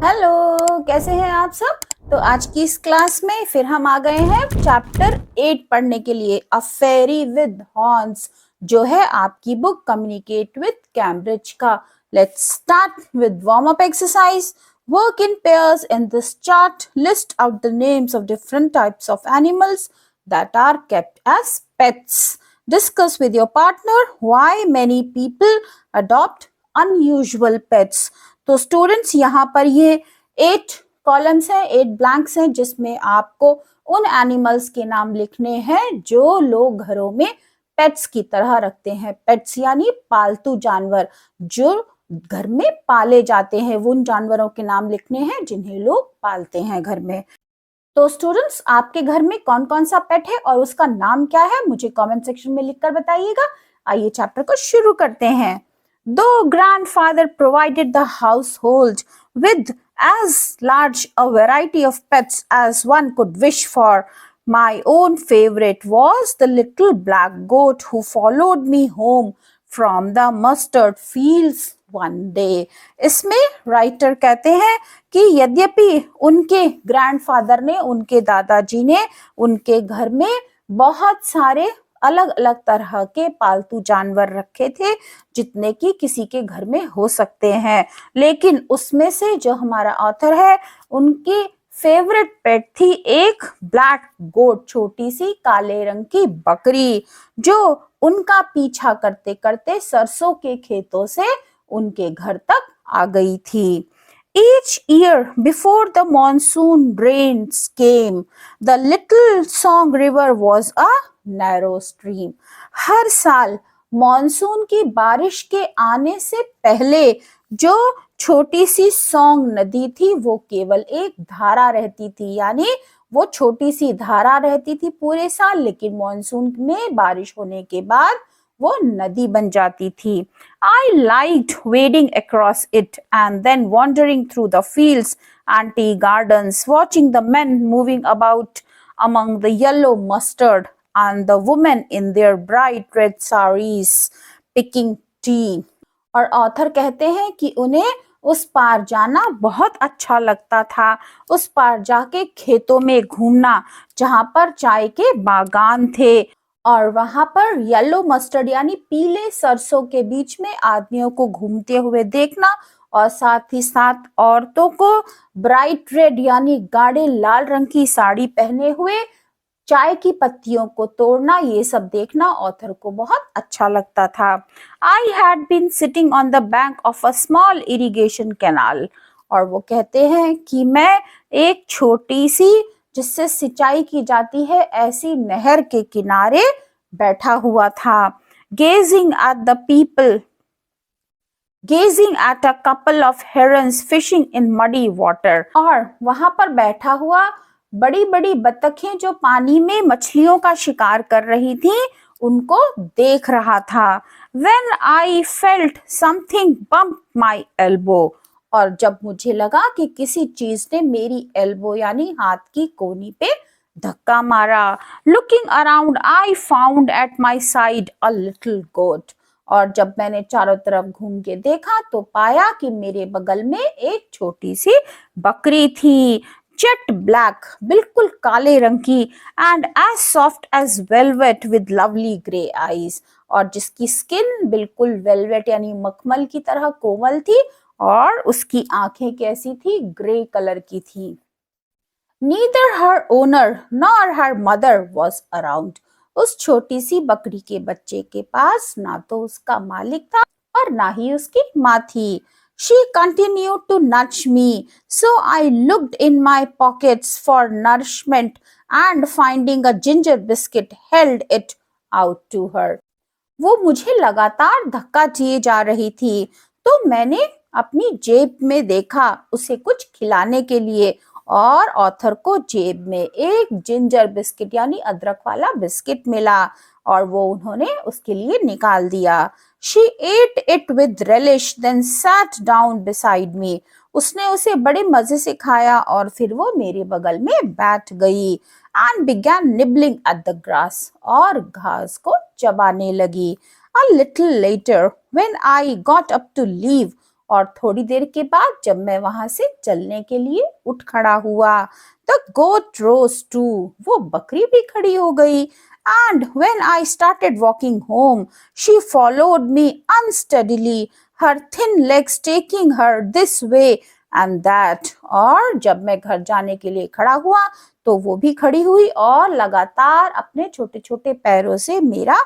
Hello, कैसे हैं आप सब। तो आज की इस क्लास में फिर हम आ गए हैं चैप्टर 8 पढ़ने के लिए, अ फेरी विद हॉर्न्स, जो है आपकी बुक कम्युनिकेट विद कैम्ब्रिज का। Let's start with warm up exercise. Work in pairs in this chart, list out the names of different types of animals that are kept as pets. Discuss with your partner why many people adopt unusual pets. तो students यहाँ पर ये 8 columns हैं, 8 blanks हैं, जिसमें आपको उन animals के नाम लिखने हैं जो लोग घरों में पेट्स की तरह रखते हैं। पेट्स यानी पालतू जानवर जो घर में पाले जाते हैं, वो उन जानवरों के नाम लिखने हैं जिन्हें लोग पालते हैं घर में। तो स्टूडेंट्स, आपके घर में कौन कौन सा पेट है और उसका नाम क्या है, मुझे कमेंट सेक्शन में लिखकर बताइएगा। आइए चैप्टर को शुरू करते हैं। Though grandfather provided the household with as large a variety of pets as one could wish for, my own favorite was the little black goat who followed me home from the mustard fields one day. इसमें writer कहते हैं कि यद्यपि उनके grandfather ने, उनके दादाजी ने उनके घर में बहुत सारे अलग अलग तरह के पालतू जानवर रखे थे, जितने कि किसी के घर में हो सकते हैं, लेकिन उसमें से जो हमारा ऑथर है उनकी फेवरेट पेट थी एक ब्लैक गोट, छोटी सी काले रंग की बकरी, जो उनका पीछा करते करते सरसों के खेतों से उनके घर तक आ गई थी। Each year before the monsoon rains came, the little Song River was a narrow stream. हर साल मॉनसून की बारिश के आने से पहले जो छोटी सी सॉन्ग नदी थी वो केवल एक धारा रहती थी, यानी वो छोटी सी धारा रहती थी पूरे साल, लेकिन मॉनसून में बारिश होने के बाद वो नदी बन जाती थी। I liked wading across it and then wandering through the fields and tea gardens, watching the men moving about among the yellow mustard and the women in their bright red sarees picking tea. और author कहते हैं कि उन्हें उस पार जाना बहुत अच्छा लगता था, उस पार जाके खेतों में घूमना जहाँ पर चाय के बागान थे, और वहां पर येलो मस्टर्ड यानी पीले सरसों के बीच में आदमियों को घूमते हुए देखना, और साथ ही साथ औरतों को ब्राइट रेड यानी गाढ़े लाल रंग की साड़ी पहने हुए चाय की पत्तियों को तोड़ना, ये सब देखना ऑथर को बहुत अच्छा लगता था। I had been sitting on the bank of a small irrigation canal, और वो कहते हैं कि मैं एक छोटी सी, जिससे सिंचाई की जाती है, ऐसी नहर के किनारे बैठा हुआ था। Gazing at a couple of herons fishing in muddy water, और वहां पर बैठा हुआ बड़ी बड़ी बतखें जो पानी में मछलियों का शिकार कर रही थी, उनको देख रहा था। When I felt something bump my elbow, और जब मुझे लगा कि किसी चीज ने मेरी एल्बो यानी हाथ की कोहनी पे धक्का मारा। Looking around, I found at my side a little goat, और जब मैंने चारों तरफ घूम के देखा तो पाया कि मेरे बगल में एक छोटी सी बकरी थी, जेट ब्लैक, बिल्कुल काले रंग की, and as soft as velvet with lovely grey eyes, और जिसकी स्किन बिल्कुल वेलवेट यानी मखमल की तरह कोमल थी, और उसकी आंखें कैसी थी, ग्रे कलर की थी। Neither her owner nor her mother was around. उस छोटी सी बकरी के बच्चे के पास ना तो उसका मालिक था और ना ही उसकी माँ थी। She continued to nudge me, so I looked in my pockets for nourishment and finding a ginger biscuit held it out to her. वो मुझे लगातार धक्का दिए जा रही थी, तो मैंने अपनी जेब में देखा उसे कुछ खिलाने के लिए, और ऑथर को जेब में एक जिंजर बिस्किट यानी अदरक वाला बिस्किट मिला, और वो उन्होंने उसके लिए निकाल दिया। She ate it with relish, then sat down beside me. उसने उसे बड़े मजे से खाया और फिर वो मेरे बगल में बैठ गई। And began nibbling at the grass, और घास को चबाने लगी। A little later, when I got up to leave, और थोड़ी देर के बाद जब मैं वहां से चलने के लिए उठ खड़ा हुआ, द गोट रोज टू, वो बकरी भी खड़ी हो गई। And when I started walking home, she followed me unsteadily, her thin legs taking her this way and that. और जब मैं घर जाने के लिए खड़ा हुआ तो वो भी खड़ी हुई और लगातार अपने छोटे छोटे पैरों से मेरा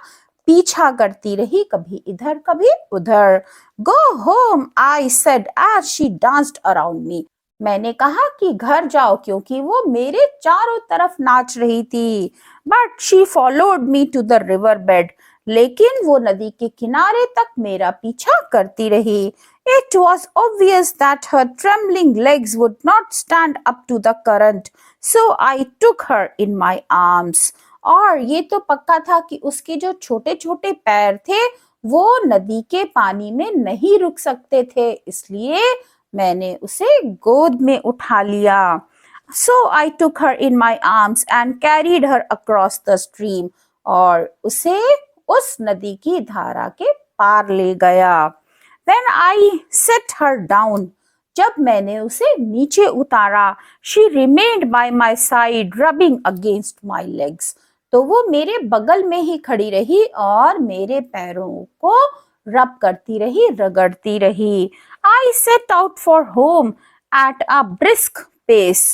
पीछा करती रही, कभी इधर कभी उधर। Go home, I said as she danced around me. मैंने कहा कि घर जाओ, क्योंकि वो मेरे चारों तरफ नाच रही थी। But she followed me to the river bed. लेकिन वो नदी के किनारे तक मेरा पीछा करती रही। It was obvious that her trembling legs would not stand up to the current, so I took her in my arms. और ये तो पक्का था कि उसके जो छोटे छोटे पैर थे वो नदी के पानी में नहीं रुक सकते थे, इसलिए मैंने उसे गोद में उठा लिया। So I took her in my arms and carried her across the stream. और उसे उस नदी की धारा के पार ले गया। When I set her down, जब मैंने उसे नीचे उतारा, she remained by my side, rubbing against my legs. तो वो मेरे बगल में ही खड़ी रही और मेरे पैरों को रब करती रही, रगड़ती रही। I set out for home at a brisk pace.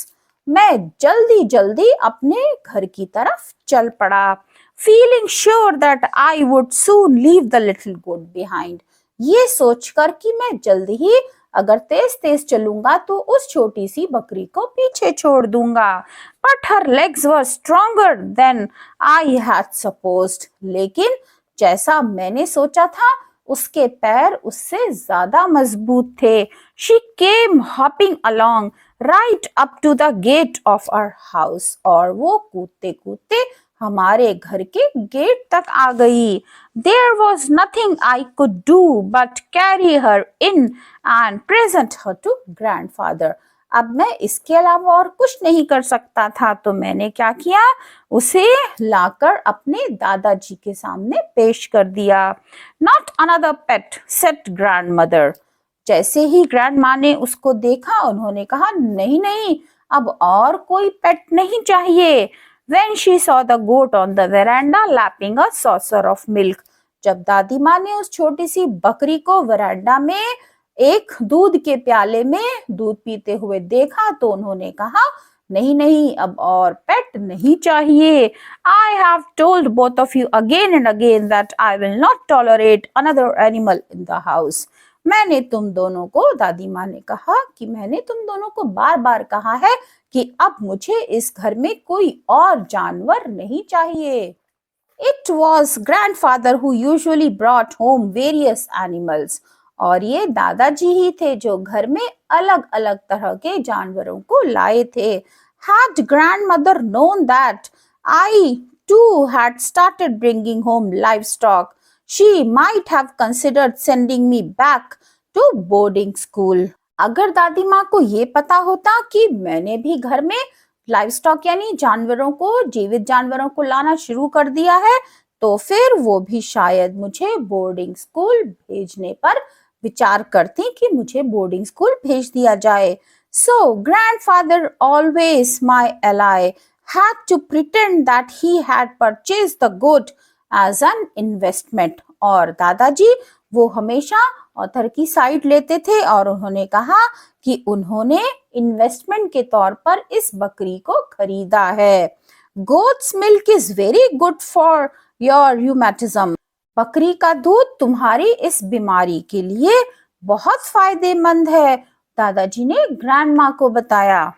मैं जल्दी जल्दी अपने घर की तरफ चल पड़ा, feeling sure that I would soon leave the little goat behind. ये सोचकर कि मैं जल्दी ही अगर तेज तेज चलूंगा तो उस छोटी सी बकरी को पीछे छोड़ दूंगा। But her legs were stronger than I had supposed. लेकिन जैसा मैंने सोचा था उसके पैर उससे ज्यादा मजबूत थे। She came hopping along right up to the gate of our house. और वो कूदते कूदते हमारे घर के गेट तक आ गई। There was nothing I could do but carry her in and present her to grandfather. अब मैं इसके अलावा और कुछ नहीं कर सकता था, तो मैंने क्या किया, उसे लाकर अपने दादाजी के सामने पेश कर दिया। Not another pet, said grandmother. जैसे ही ग्रैंडमा ने उसको देखा उन्होंने कहा, नहीं नहीं, अब और कोई पेट नहीं चाहिए। When she saw the goat on the veranda lapping a saucer of milk. जब दादी माँ ने उस छोटी सी बकरी को वरांडा में एक दूध के प्याले में दूध पीते हुए देखा तो उन्होंने कहा, नहीं नहीं, अब और पेट नहीं चाहिए। I have told both of you again and again that I will not tolerate another animal in the house. मैंने तुम दोनों को, दादी माँ ने कहा कि मैंने तुम दोनों को बार बार कहा है कि अब मुझे इस घर में कोई और जानवर नहीं चाहिए। It was grandfather who usually brought home various animals. और ये दादाजी ही थे जो घर में अलग अलग तरह के जानवरों को लाए थे। Had grandmother known that I too had started bringing home livestock, she might have considered sending me back to boarding school. अगर दादी माँ को ये पता होता कि मैंने भी घर में लाइवस्टॉक यानी जानवरों को, जीवित जानवरों को लाना शुरू कर दिया है, तो फिर वो भी शायद मुझे बोर्डिंग स्कूल भेजने पर विचार करती कि मुझे बोर्डिंग स्कूल भेज दिया जाए। So grandfather, always my ally, had to pretend that he had purchased the goat as an investment. और दादाजी वो हमेशा ऑथर की साइड लेते थे और उन्होंने कहा कि उन्होंने इन्वेस्टमेंट के तौर पर इस बकरी को खरीदा है। Goat's milk is very good for your rheumatism. बकरी का दूध तुम्हारी इस बीमारी के लिए बहुत फायदेमंद है, दादाजी ने ग्रैंडमा को बताया।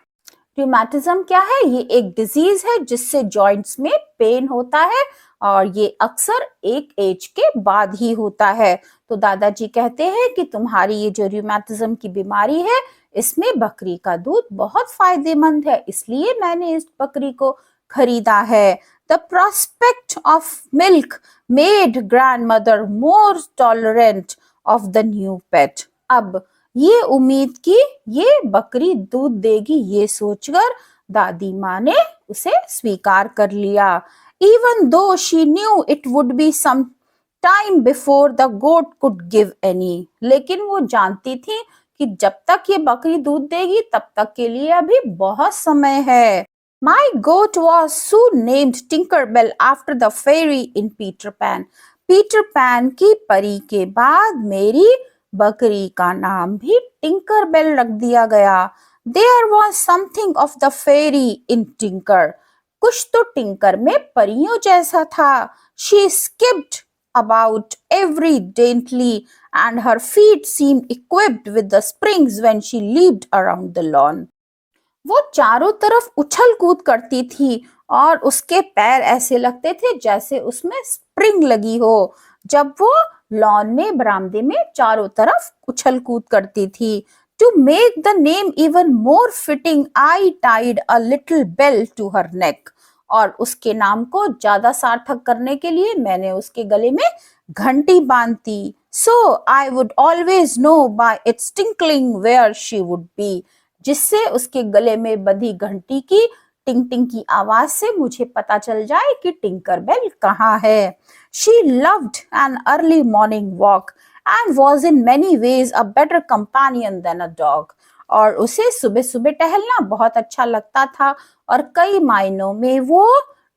rheumatism क्या है? ये एक डिजीज है जिससे जॉइंट्स में पेन होता है और ये अक्सर एक एज के बाद ही होता है। तो दादाजी कहते हैं कि तुम्हारी ये जो rheumatism की बीमारी है इसमें बकरी का दूध बहुत फायदेमंद है, इसलिए मैंने इस बकरी को खरीदा है। The prospect of milk made grandmother more tolerant of the new pet. अब ये उम्मीद की ये बकरी दूध देगी ये सोचकर दादी माँ ने उसे स्वीकार कर लिया। Even though she knew it would be some time before the goat could give any. लेकिन वो जानती थी कि जब तक ये बकरी दूध देगी तब तक के लिए अभी बहुत समय है। My goat was soon named Tinkerbell after the fairy in Peter Pan. Peter Pan की परी के बाद मेरी बकरी का नाम भी टिंकरबेल रख दिया गया। There was something of the fairy in Tinker. कुछ तो टिंकर में परियों जैसा था। She skipped about evidently and her feet seemed equipped with the springs when she leaped around the lawn. वो चारों तरफ उछल कूद करती थी और उसके पैर ऐसे लगते थे जैसे उसमें स्प्रिंग लगी हो जब वो लॉन में बरामदे में चारों तरफ उछल कूद करती थी। To make the name even more fitting I tied a little bell to her neck. और उसके नाम को ज्यादा सार्थक करने के लिए मैंने उसके गले में घंटी बांध दी। So I would always know by its tinkling where she would be. जिससे उसके गले में बंधी घंटी की टिंग टिंग की आवाज से मुझे पता चल जाए कि टिंकरबेल कहाँ है। She loved an early morning walk and was in many ways a better companion than a dog. और उसे सुबह सुबह टहलना बहुत अच्छा लगता था और कई मायनों में वो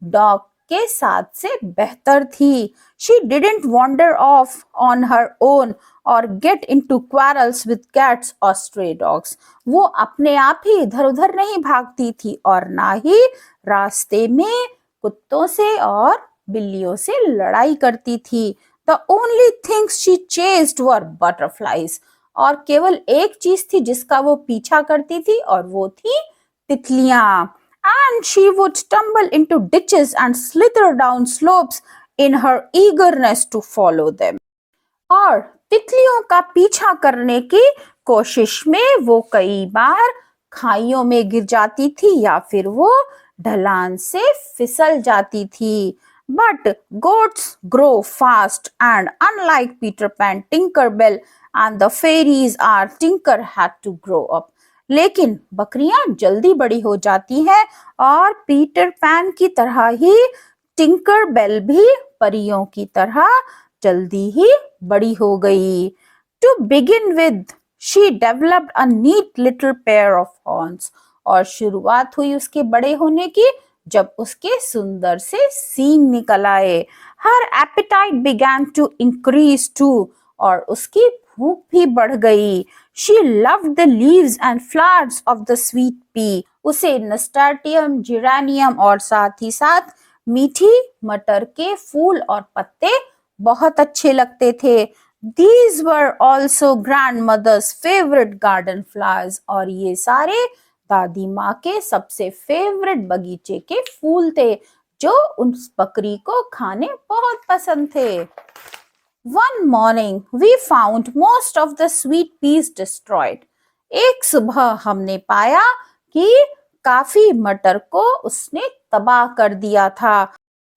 डॉग के साथ से बेहतर थी। She didn't wander off on her own or get into quarrels with cats or stray dogs. वो अपने आप ही इधर उधर नहीं भागती थी और ना ही रास्ते में कुत्तों से और बिल्लियों से लड़ाई करती थी। The only things she chased were butterflies. और केवल एक चीज थी जिसका वो पीछा करती थी और वो थी तितलियां। And she would tumble into ditches and slither down slopes in her eagerness to follow them. और तितलियों का पीछा करने की कोशिश में वो कई बार खाइयों में गिर जाती थी या फिर वो ढलान से फिसल जाती थी। But goats grow fast and unlike Peter Pan, Tinkerbell and the fairies are Tinker had to grow up. लेकिन बकरियां जल्दी बड़ी हो जाती हैं और पीटर पैन की तरह ही टिंकरबेल भी परियों की तरह जल्दी ही बड़ी हो गई। To begin with, she developed a neat little pair of horns. और शुरुआत हुई उसके बड़े होने की जब उसके सुंदर से सींग निकल आए। Her appetite began to increase too. और उसकी भूख भी बढ़ गई। She loved the leaves and flowers of the sweet pea. उसे नस्टार्टियम, जिरानियम और साथ ही साथ मीठी मटर के फूल और पत्ते बहुत अच्छे लगते थे। These were also grandmother's favorite garden flowers. और ये सारे दादी माँ के सबसे फेवरेट बगीचे के फूल थे जो उस बकरी को खाने बहुत पसंद थे। One morning we found most of the sweet peas destroyed. एक सुबह हमने पाया कि काफी मटर को उसने तबाह कर दिया था।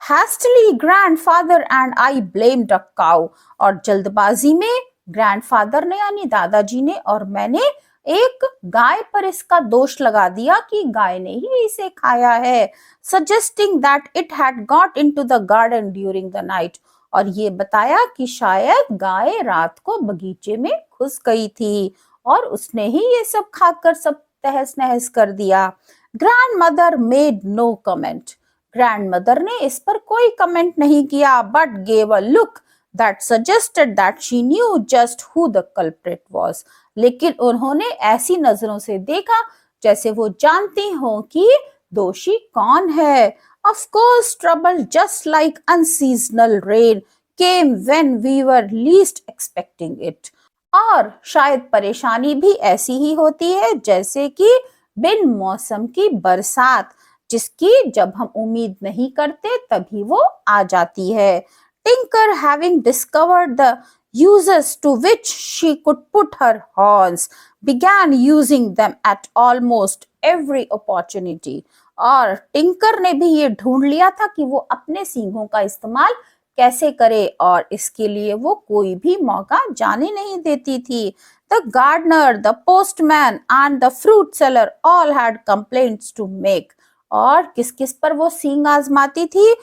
Hastily grandfather and I blamed a cow. और जल्दबाजी में ग्रैंडफादर ने यानी दादाजी ने और मैंने एक गाय पर इसका दोष लगा दिया कि गाय ने ही इसे खाया है। Suggesting that it had got into the garden during the night. और ये बताया कि शायद गाय रात को बगीचे में घुस गई थी और उसने ही ये सब खाकर सब तहस नहस कर दिया। Grandmother made no comment. Grandmother ने इस पर कोई कमेंट नहीं किया but gave a look that suggested that she knew just who the culprit was. लेकिन उन्होंने ऐसी नजरों से देखा जैसे वो जानती हो कि दोषी कौन है। Of course, trouble just like unseasonal rain came when we were least expecting it. और शायद परेशानी भी ऐसी ही होती है जैसे कि बिन मौसम की बरसात जिसकी जब हम उम्मीद नहीं करते तभी वो आ जाती है। Tinker, having discovered the uses to which she could put her horns, began using them at almost every opportunity. और टिंकर ने भी ये ढूंढ लिया था कि वो अपने सींगों का इस्तेमाल कैसे करे और इसके लिए वो कोई भी मौका जाने नहीं देती थी। The gardener, the postman and the fruit seller all had complaints to make. और किस किस पर वो सींग आजमाती थी?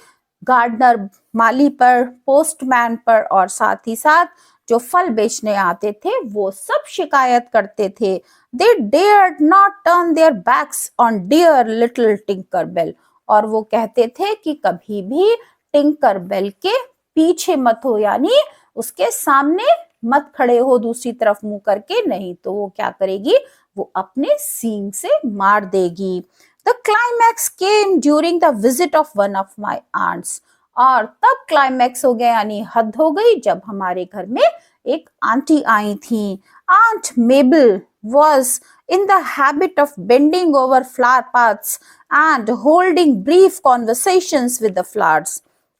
गार्डनर माली पर, पोस्टमैन पर और साथ ही साथ जो फल बेचने आते थे वो सब शिकायत करते थे। They dared not turn their backs on dear little Tinkerbell। और वो कहते थे कि कभी भी टिंकर बेल के पीछे मत हो, यानी उसके सामने मत खड़े हो दूसरी तरफ मुंह करके, नहीं तो वो क्या करेगी, वो अपने सींग से मार देगी। The climax came during the visit of one of my aunts। और तब क्लाइमैक्स हो गया यानी हद हो गई जब हमारे घर में एक आंटी आई थी। Aunt Mabel was in the habit of bending over flower pots and holding brief conversations with the flowers।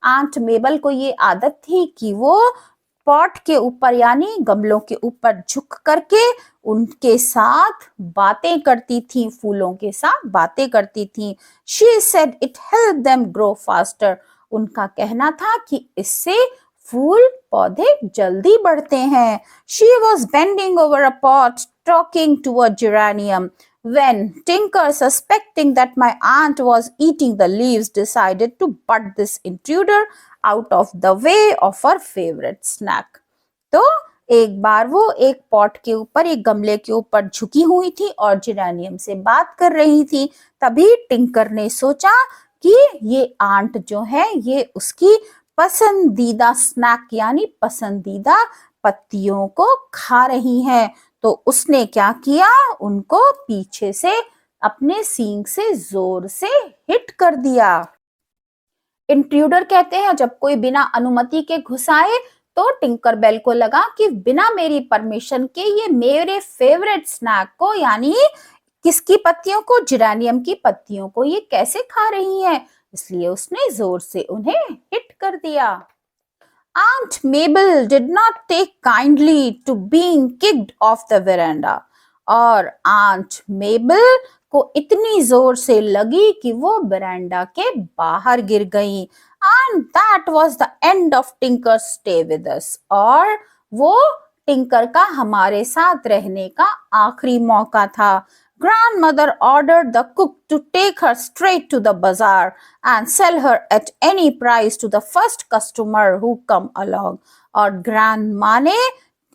Aunt Mabel को ये आदत थी कि वो पॉट के ऊपर यानी गमलों के ऊपर झुक करके उनके साथ बातें करती थी, फूलों के साथ बातें करती थी। She said it helped them grow faster। उनका कहना था कि इससे फूल पौधे जल्दी बढ़ते हैं। She was bending over a pot talking to a geranium when Tinker, suspecting that my aunt was eating the leaves, decided to butt this intruder out of the way of her favorite snack। तो एक बार वो एक pot के ऊपर, एक गमले के ऊपर झुकी हुई थी और जेरेनियम से बात कर रही थी। तभी टिंकर ने सोचा कि ये आंट जो है ये उसकी पसंदीदा स्नैक यानी पसंदीदा पत्तियों को खा रही है। तो उसने क्या किया, उनको पीछे से अपने सींग से जोर से हिट कर दिया। इंट्रूडर कहते हैं जब कोई बिना अनुमति के घुस आए, तो टिंकरबेल को लगा कि बिना मेरी परमिशन के ये मेरे फेवरेट स्नैक को यानी किसकी पत्तियों को, जेरेनियम की पत्तियों को ये कैसे खा रही है, इसलिए उसने जोर से उन्हें हिट कर दिया। Aunt Mabel did not take kindly to being kicked off the veranda। और Aunt Mabel को इतनी जोर से लगी कि वो बरांडा के बाहर गिर गई। And that was the end of Tinker's stay with us। और वो टिंकर का हमारे साथ रहने का आखिरी मौका था। Grandmother ordered the cook to take her straight to the bazaar and sell her at any price to the first customer who come along। और ग्रैंडमा ने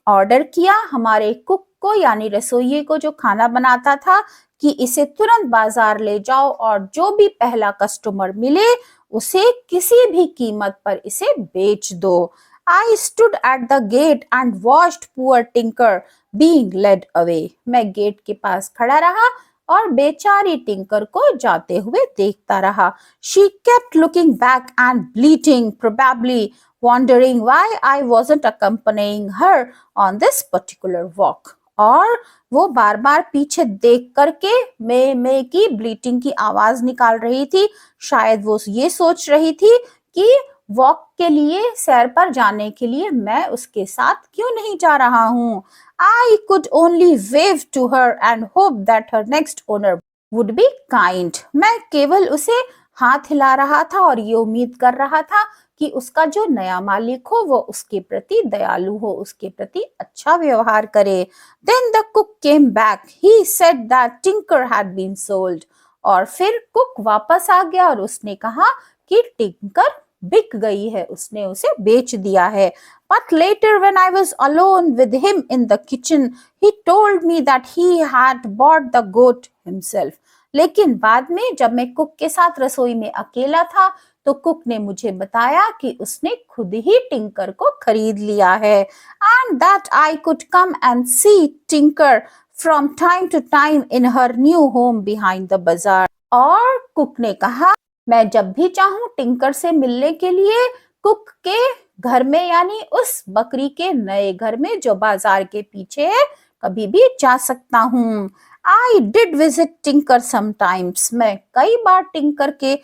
ऑर्डर किया हमारे कुक को यानी रसोइये को जो खाना बनाता था कि इसे तुरंत बाजार ले जाओ और जो भी पहला कस्टमर मिले उसे किसी भी कीमत पर इसे बेच दो। I stood at the gate and watched poor Tinker being led away। मैं गेट के पास खड़ा रहा और बेचारी टिंकर को जाते हुए देखता रहा। She kept looking back and bleating, probably wondering why I wasn't accompanying her on this particular walk। और वो बार बार पीछे देख करके मे की ब्लीटिंग की आवाज निकाल रही थी। शायद वो ये सोच रही थी कि वॉक के लिए, सैर पर जाने के लिए मैं उसके साथ क्यों नहीं जा रहा हूँ। I could only wave to her and hope that her next owner would be kind। मैं केवल उसे हाथ हिला रहा था और ये उम्मीद कर रहा था कि उसका जो नया मालिक हो वो उसके प्रति दयालु हो, उसके प्रति अच्छा व्यवहार करे। Then the cook came back। He said that Tinker had been sold। और फिर कुक वापस आ गया और उसने कहा कि टिंकर बिक गई है, उसने उसे बेच दिया है। But later when I was alone with him in the kitchen, he told me that he had bought the goat himself। लेकिन बाद में जब मैं कुक के साथ रसोई में अकेला था तो कुक ने मुझे बताया कि उसने खुद ही टिंकर को खरीद लिया है। And that I could come and see Tinker from time to time in her new home behind the bazaar। और कुक ने कहा मैं जब भी चाहूं टिंकर से मिलने के लिए कुक के घर में यानी उस बकरी के नए घर में जो बाजार के पीछे है कभी भी जा सकता हूँ। I did visit Tinker sometimes। मैं कई बार टिंकर के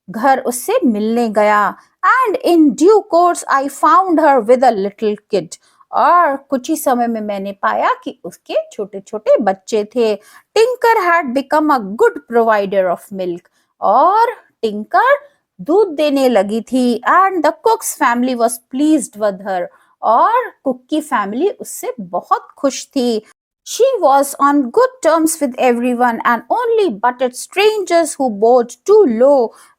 घर उससे मिलने गया। And in due course I found her with a little kid। और कुछ ही समय में मैंने पाया कि उसके छोटे छोटे बच्चे थे। Tinker had become a good provider of milk। और टिंकर दूध देने लगी थी। And the कुक्स family was pleased with her. और कुक की फैमिली उससे बहुत खुश थी। She was on good terms with everyone and only butted strangers who bowed too low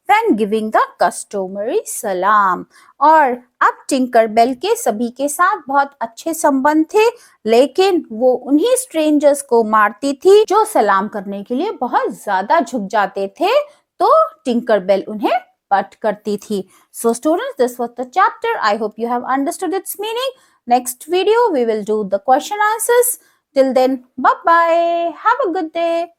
when giving the customary salam. और अब टिंकर बेल के सभी के साथ बहुत अच्छे संबंध थे, लेकिन वो उन्हीं स्ट्रेंजर्स को मारती थी जो सलाम करने के लिए बहुत ज्यादा झुक जाते थे, तो टिंकर बेल उन्हें पट करती थी. So students, this was the chapter. I hope you have understood its meaning. Next video we will do the question answers. Till then, bye bye. Have a good day.